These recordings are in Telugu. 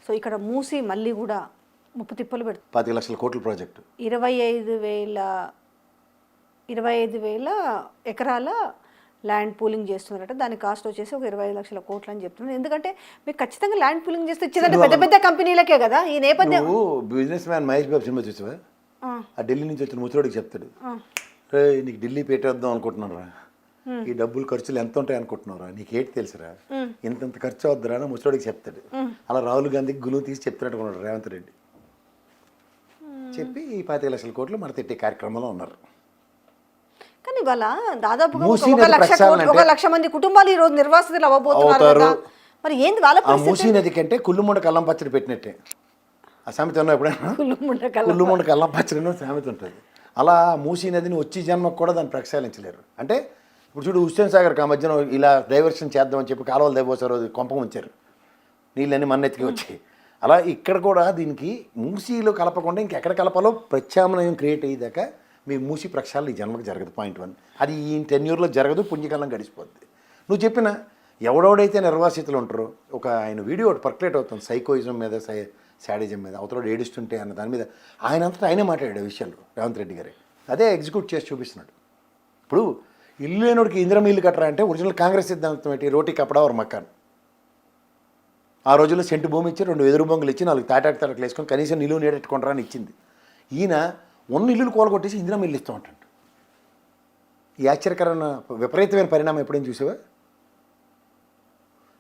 సో ఇక్కడ మూసి మళ్ళీ కూడా ముప్పు తిప్పలు పెడుతుంది. 25 లక్షల కోట్ల ప్రాజెక్టు, 25,000 ఎకరాల ల్యాండ్ పూలింగ్ చేస్తున్నారట. దాని కాస్ట్ వచ్చేసి ఒక 25 లక్షల కోట్లు అని చెప్తున్నారు. ఎందుకంటే మీకు ఖచ్చితంగా ల్యాండ్ పూలింగ్ చేస్తే ఇచ్చేదంటే పెద్ద పెద్ద కంపెనీలకే కదా. ఈ నేపథ్యం నువ్వు business man Mahesh Babu cinema చూసావా? ఆ ఢిల్లీ నుంచి వచ్చిన ముసలోడికి చెప్తాడు, రే నీకు ఢిల్లీ పెట్టేద్దాం అనుకుంటున్నారా, ఈ డబ్బులు ఖర్చులు ఎంత ఉంటాయి అనుకుంటున్నారా, నీకు ఏంటి తెలుసురా, ఇంత ఖర్చు అవుద్దురా అని ముసలోడికి చెప్తాడు. అలా రాహుల్ గాంధీకి గులువు తీసి చెప్తున్నట్టుకున్నాడు రేవంత్ రెడ్డి. చెప్పి ఈ 25 లక్షల కోట్లు మన తిట్టే కార్యక్రమంలో ఉన్నారు. కానీ వాళ్ళ దాదాపుగా 1 లక్ష మంది కుటుంబాలు ఈ రోజు నిర్వాసితులు అవ్వబోతున్నారు కదా. మరి ఏంది వాళ్ళ ఆ మూసీ నది కంటే కుళ్ళుముండ కల్లం పచ్చడి పెట్టినట్టే. ఆ సామెత ఉన్నా ఎప్పుడైనా? కుళ్ళుముండ కల్లం పచ్చడి సామెత ఉంటుంది. అలా మూసీ నదిని వచ్చి జన్మకు కూడా దాన్ని ప్రక్షాళించలేరు. అంటే ఇప్పుడు చూడు, హుస్సేన్ సాగర్కి ఆ మధ్యన ఇలా డైవర్షన్ చేద్దామని చెప్పి కాలువలు దైవోసారు, కొంప ఉంచారు, నీళ్ళని మన్నెత్తికి వచ్చాయి. అలా ఇక్కడ కూడా దీనికి మూసీలో కలపకుండా ఇంకెక్కడ కలపాలో ప్రత్యామ్నాయం క్రియేట్ అయ్యేదాకా మీ మూసి ప్రక్షాళన ఈ జన్మకు జరగదు. పాయింట్ 1. అది ఈ టెన్యూర్లో జరగదు, పుణ్యకాలం గడిచిపోద్ది. నువ్వు చెప్పిన ఎవడెవడైతే నిర్వాసితులు ఉంటారో, ఒక ఆయన వీడియో ఒకటి పర్క్యులేట్ అవుతుంది సైకోయిజం మీద, శాడిజం మీద, అవతల ఏడుస్తుంటే అన్న దాని మీద ఆయన అంతటా ఆయనే మాట్లాడాడు ఆ విషయాలు రేవంత్ రెడ్డి గారే. అదే ఎగ్జిక్యూట్ చేసి చూపిస్తున్నాడు. ఇప్పుడు ఇల్లు లేనోడికి ఇందిరమ్మ ఇల్లు కట్టరా అంటే ఒరిజినల్ కాంగ్రెస్ సిద్ధాంతం ఏంటి? రోటీ కపడా ఒక మక్కాన్. ఆ రోజుల్లో సెంటు భూమి ఇచ్చి 2 ఎదురు బొంగులు ఇచ్చి 4 తాటాకు వేసుకొని కనీసం నిలువు నీడెట్టుకుంటారా అని ఇచ్చింది. ఈయన ఉన్న ఇల్లులు కూలగొట్టేసి ఇందిరమ్మ ఇల్లు ఇస్తూ ఉంటాడు. ఈ ఆశ్చర్యకరమైన విపరీతమైన పరిణామం ఎప్పుడైనా చూసావా?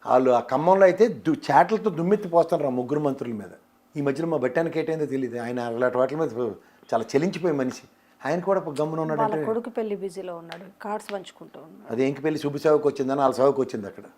వాళ్ళు ఆ ఖమ్మంలో అయితే చాట్లతో దుమ్మెత్తి పోస్తున్నారు ఆ 3 మంత్రుల మీద. ఈ మధ్యలో మా బట్టానికి ఏంటైందో తెలియదు, ఆయన అలాంటి వాటి మీద చాలా చలించిపోయే మనిషి. ఆయన కూడా గమ్మున ఉన్నాడు. కొడుకు పెళ్లి బిజీలో ఉన్నాడు, కార్డ్స్ పంచుకుంటూ ఉన్నాడు. అది ఇంక పెళ్లి శుభ సేవకు వచ్చిందని వాళ్ళ సేవకు వచ్చింది అక్కడ.